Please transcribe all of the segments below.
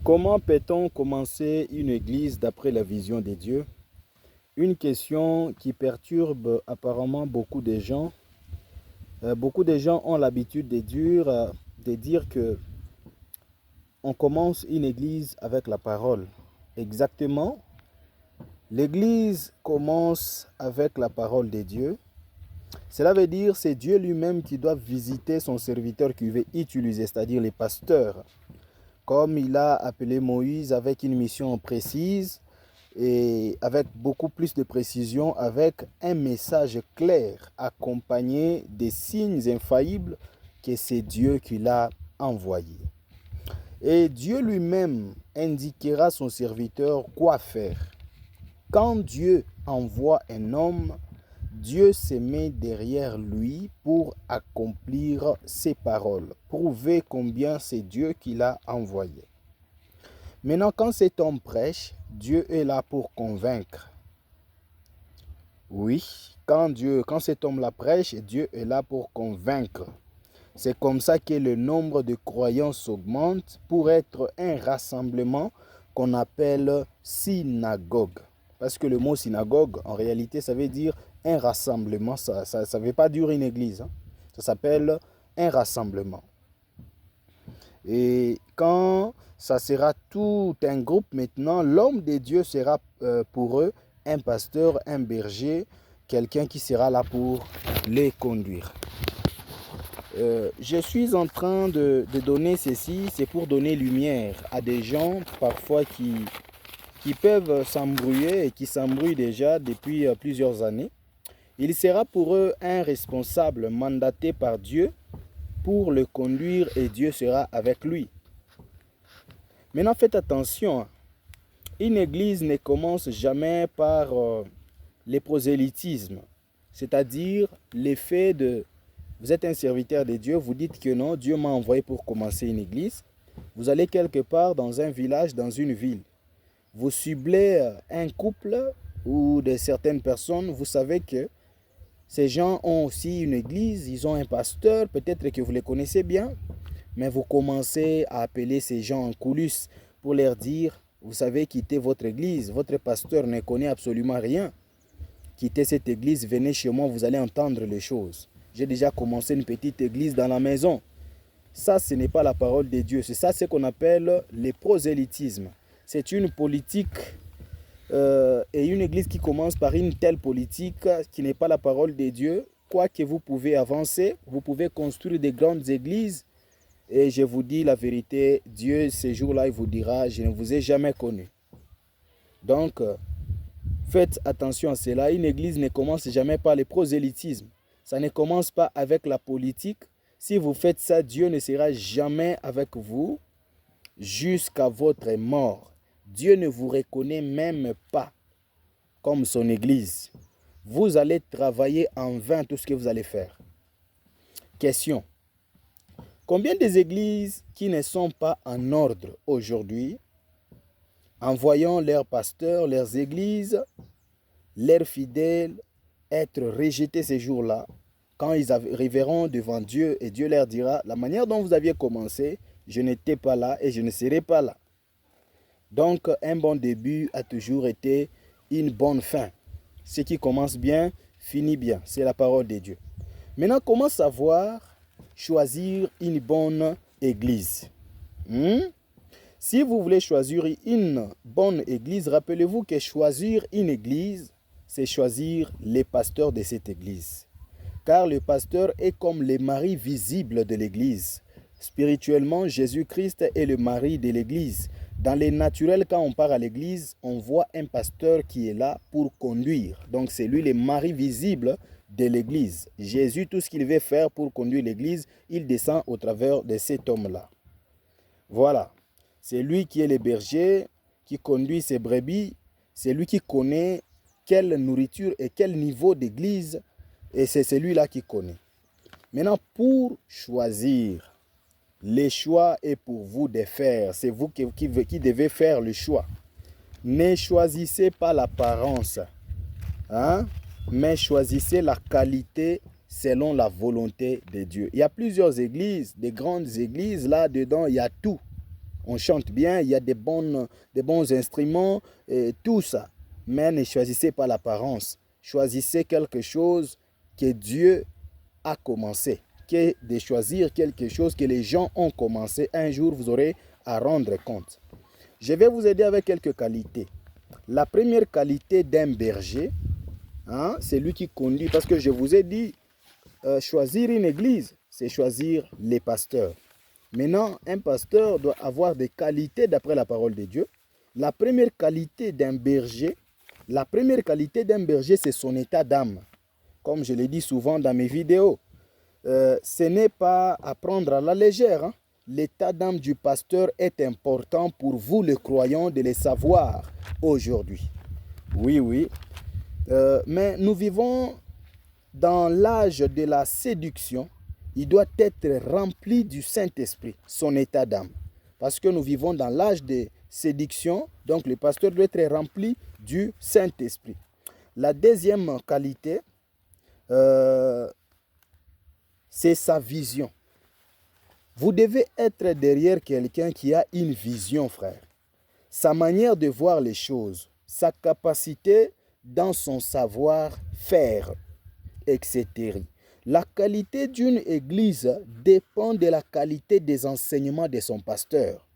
Comment peut-on commencer une église d'après la vision de Dieu? Une question qui perturbe apparemment beaucoup de gens. Beaucoup de gens ont l'habitude de dire que on commence une église avec la parole. Exactement, l'église commence avec la parole de Dieu. Cela veut dire que c'est Dieu lui-même qui doit visiter son serviteur qu'il veut utiliser, c'est-à-dire les pasteurs. Comme il a appelé Moïse avec une mission précise et avec beaucoup plus de précision, avec un message clair accompagné des signes infaillibles que c'est Dieu qui l'a envoyé. Et Dieu lui-même indiquera à son serviteur quoi faire. Quand Dieu envoie un homme, Dieu se met derrière lui pour accomplir ses paroles, prouver combien c'est Dieu qui l'a envoyé. Maintenant, quand cet homme prêche, Dieu est là pour convaincre. Oui, quand cet homme-là prêche, Dieu est là pour convaincre. C'est comme ça que le nombre de croyants augmente pour être un rassemblement qu'on appelle synagogue. Parce que le mot synagogue, en réalité, ça veut dire un rassemblement. Ça ne veut pas dire une église. Ça s'appelle un rassemblement. Et quand ça sera tout un groupe maintenant, l'homme de Dieu sera pour eux un pasteur, un berger, quelqu'un qui sera là pour les conduire. Je suis en train de donner ceci, c'est pour donner lumière à des gens parfois qui peuvent s'embrouiller et qui s'embrouillent déjà depuis plusieurs années. Il sera pour eux un responsable mandaté par Dieu pour le conduire et Dieu sera avec lui. Maintenant, faites attention, une église ne commence jamais par le prosélytisme, c'est-à-dire l'effet de vous êtes un serviteur de Dieu, vous dites que non, Dieu m'a envoyé pour commencer une église. Vous allez quelque part dans un village, dans une ville. Vous ciblez un couple ou de certaines personnes, vous savez que ces gens ont aussi une église, ils ont un pasteur, peut-être que vous les connaissez bien, mais vous commencez à appeler ces gens en coulisses pour leur dire, vous savez, quittez votre église, votre pasteur ne connaît absolument rien. Quittez cette église, venez chez moi, vous allez entendre les choses. J'ai déjà commencé une petite église dans la maison. Ça, ce n'est pas la parole de Dieu. C'est ça ce qu'on appelle le prosélytisme. C'est une politique et une église qui commence par une telle politique qui n'est pas la parole de Dieu. Quoique vous pouvez avancer, vous pouvez construire des grandes églises. Et je vous dis la vérité, Dieu, ces jours-là, il vous dira, je ne vous ai jamais connu. Donc, faites attention à cela. Une église ne commence jamais par le prosélytisme. Ça ne commence pas avec la politique. Si vous faites ça, Dieu ne sera jamais avec vous jusqu'à votre mort. Dieu ne vous reconnaît même pas comme son église. Vous allez travailler en vain tout ce que vous allez faire. Question. Combien des églises qui ne sont pas en ordre aujourd'hui, en voyant leurs pasteurs, leurs églises, leurs fidèles, être rejetés ces jours-là, quand ils arriveront devant Dieu et Dieu leur dira, la manière dont vous aviez commencé, je n'étais pas là et je ne serai pas là. Donc, un bon début a toujours été une bonne fin. Ce qui commence bien, finit bien. C'est la parole de Dieu. Maintenant, comment savoir choisir une bonne église? Si vous voulez choisir une bonne église, rappelez-vous que choisir une église, c'est choisir les pasteurs de cette église. Car le pasteur est comme le mari visible de l'église. Spirituellement, Jésus-Christ est le mari de l'église. Dans les naturels, quand on part à l'église, on voit un pasteur qui est là pour conduire. Donc c'est lui le mari visible de l'église. Jésus, tout ce qu'il veut faire pour conduire l'église, il descend au travers de cet homme-là. Voilà. C'est lui qui est le berger, qui conduit ses brebis. C'est lui qui connaît quelle nourriture et quel niveau d'église. Et c'est celui-là qui connaît. Maintenant, pour choisir, le choix est pour vous de faire. C'est vous qui devez faire le choix. Ne choisissez pas l'apparence, mais choisissez la qualité selon la volonté de Dieu. Il y a plusieurs églises, des grandes églises, là-dedans, il y a tout. On chante bien, il y a des bons instruments, et tout ça. Mais ne choisissez pas l'apparence. Choisissez quelque chose que Dieu a commencé. Que de choisir quelque chose que les gens ont commencé. Un jour, vous aurez à rendre compte. Je vais vous aider avec quelques qualités. La première qualité d'un berger, hein, c'est lui qui conduit. Parce que je vous ai dit, choisir une église, c'est choisir les pasteurs. Maintenant, un pasteur doit avoir des qualités d'après la parole de Dieu. La première qualité d'un berger, c'est son état d'âme. Comme je l'ai dit souvent dans mes vidéos, ce n'est pas à prendre à la légère. Hein. L'état d'âme du pasteur est important pour vous, les croyants, de le savoir aujourd'hui. Oui, oui. Mais nous vivons dans l'âge de la séduction. Il doit être rempli du Saint-Esprit, son état d'âme. Parce que nous vivons dans l'âge de séduction, donc le pasteur doit être rempli du Saint-Esprit. La deuxième qualité, c'est sa vision. Vous devez être derrière quelqu'un qui a une vision, frère. Sa manière de voir les choses, sa capacité dans son savoir-faire, etc. La qualité d'une église dépend de la qualité des enseignements de son pasteur.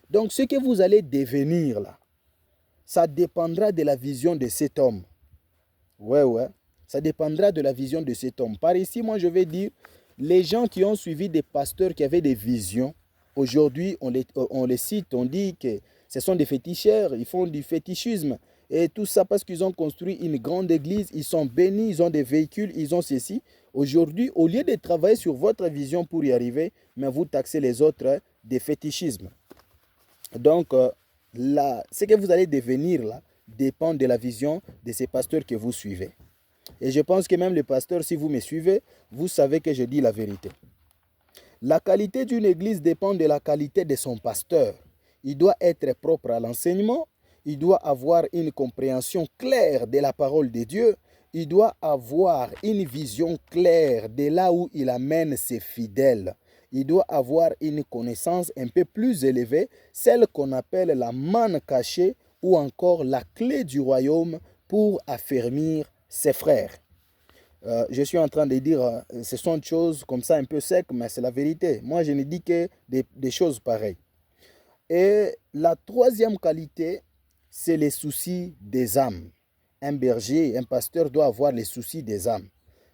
Donc ce que vous allez devenir là, ça dépendra de la vision de cet homme. Ouais. Ça dépendra de la vision de cet homme. Par ici, moi je vais dire, les gens qui ont suivi des pasteurs qui avaient des visions, aujourd'hui on les cite, on dit que ce sont des féticheurs, ils font du fétichisme. Et tout ça parce qu'ils ont construit une grande église, ils sont bénis, ils ont des véhicules, ils ont ceci. Aujourd'hui, au lieu de travailler sur votre vision pour y arriver, mais vous taxez les autres des fétichismes. Donc, ce que vous allez devenir là dépend de la vision de ces pasteurs que vous suivez. Et je pense que même les pasteurs, si vous me suivez, vous savez que je dis la vérité. La qualité d'une église dépend de la qualité de son pasteur. Il doit être propre à l'enseignement. Il doit avoir une compréhension claire de la parole de Dieu. Il doit avoir une vision claire de là où il amène ses fidèles. Il doit avoir une connaissance un peu plus élevée, celle qu'on appelle la manne cachée ou encore la clé du royaume pour affermir ses frères. Je suis en train de dire, ce sont des choses comme ça un peu secs, mais c'est la vérité. Moi, je ne dis que des choses pareilles. Et la troisième qualité, c'est les soucis des âmes. Un berger, un pasteur doit avoir les soucis des âmes.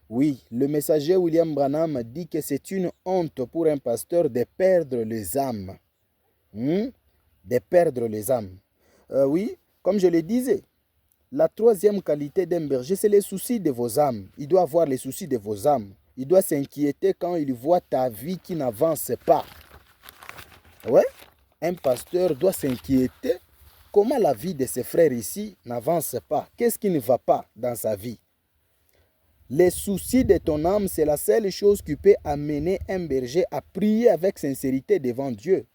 Oui, le messager William Branham dit que c'est une honte pour un pasteur de perdre les âmes. De perdre les âmes. Oui, comme je le disais, la troisième qualité d'un berger, c'est les soucis de vos âmes. Il doit avoir les soucis de vos âmes. Il doit s'inquiéter quand il voit ta vie qui n'avance pas. Ouais, un pasteur doit s'inquiéter comment la vie de ses frères ici n'avance pas. Qu'est-ce qui ne va pas dans sa vie? Les soucis de ton âme, c'est la seule chose qui peut amener un berger à prier avec sincérité devant Dieu.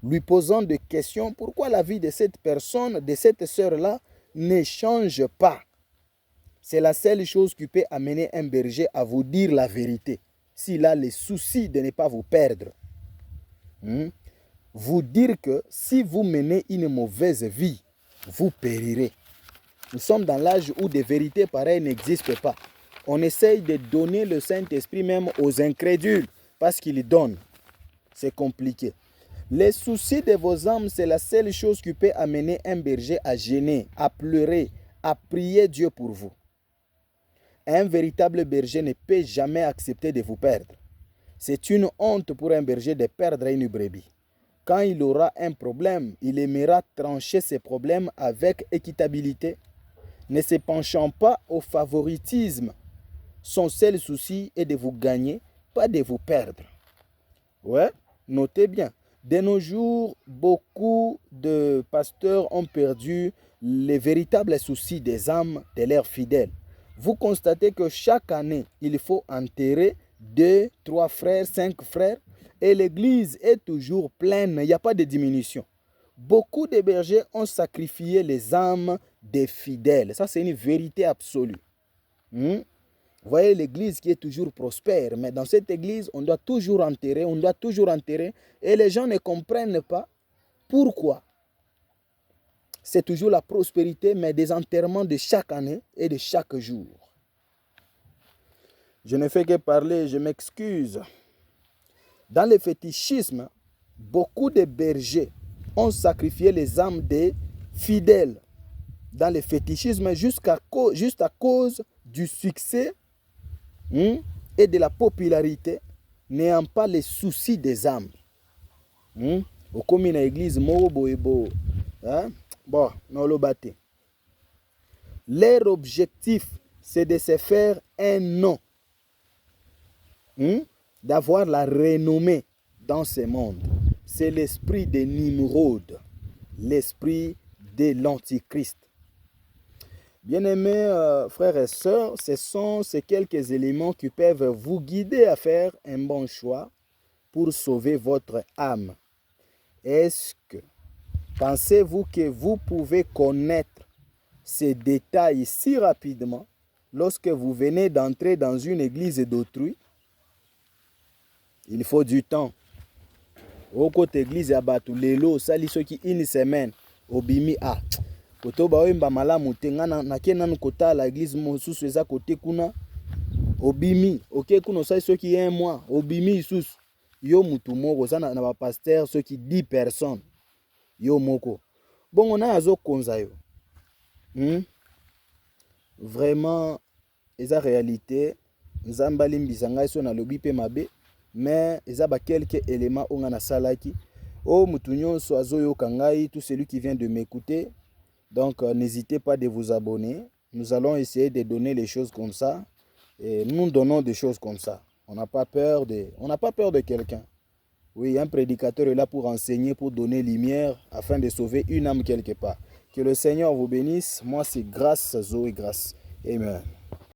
Lui posant des questions, pourquoi la vie de cette personne, de cette sœur-là, ne change pas? C'est la seule chose qui peut amener un berger à vous dire la vérité. S'il a les soucis de ne pas vous perdre. Vous dire que si vous menez une mauvaise vie, vous périrez. Nous sommes dans l'âge où des vérités pareilles n'existent pas. On essaye de donner le Saint-Esprit même aux incrédules parce qu'il donne. C'est compliqué. Les soucis de vos âmes, c'est la seule chose qui peut amener un berger à gêner, à pleurer, à prier Dieu pour vous. Un véritable berger ne peut jamais accepter de vous perdre. C'est une honte pour un berger de perdre une brebis. Quand il aura un problème, il aimera trancher ses problèmes avec équitabilité, ne se penchant pas au favoritisme. Son seul souci est de vous gagner, pas de vous perdre. Ouais, notez bien. De nos jours, beaucoup de pasteurs ont perdu les véritables soucis des âmes de leurs fidèles. Vous constatez que chaque année, il faut enterrer 2, 3 frères, 5 frères, et l'église est toujours pleine, il n'y a pas de diminution. Beaucoup de bergers ont sacrifié les âmes des fidèles. Ça, c'est une vérité absolue. Vous voyez l'église qui est toujours prospère, mais dans cette église, on doit toujours enterrer, et les gens ne comprennent pas pourquoi. C'est toujours la prospérité, mais des enterrements de chaque année et de chaque jour. Je ne fais que parler, je m'excuse. Dans le fétichisme, beaucoup de bergers ont sacrifié les âmes des fidèles dans le fétichisme juste à cause du succès et de la popularité, n'ayant pas les soucis des âmes. Au commun à l'église, bon, non le batté. Leur objectif, c'est de se faire un nom, d'avoir la renommée dans ce monde. C'est l'esprit de Nimrod, l'esprit de l'Antichrist. Bien-aimés frères et sœurs, ce sont ces quelques éléments qui peuvent vous guider à faire un bon choix pour sauver votre âme. Est-ce que pensez-vous que vous pouvez connaître ces détails si rapidement lorsque vous venez d'entrer dans une église d'autrui? Il faut du temps. Au côté église à Batu Lelo, sali soki une semaine, obimi a. Koto ba oyemba malamu te ngana nakena nkota la église mosusu eza côté kuna obimi OK kuna sali soki un mois obimi isusu yo mutu moko sana na ba pasteur soki 10 personnes yo moko bongo na azo konza yo vraiment eza réalité nzamba limbisa ngai so na lobi pe mabe mais eza ba quelques éléments onga na salaki o mutu nyonso azo yo kangai tout celui qui vient de m'écouter. Donc, n'hésitez pas de vous abonner. Nous allons essayer de donner les choses comme ça. Et nous donnons des choses comme ça. On n'a pas peur de quelqu'un. Oui, un prédicateur est là pour enseigner, pour donner lumière, afin de sauver une âme quelque part. Que le Seigneur vous bénisse. Moi, c'est grâce, Zoé, grâce. Amen.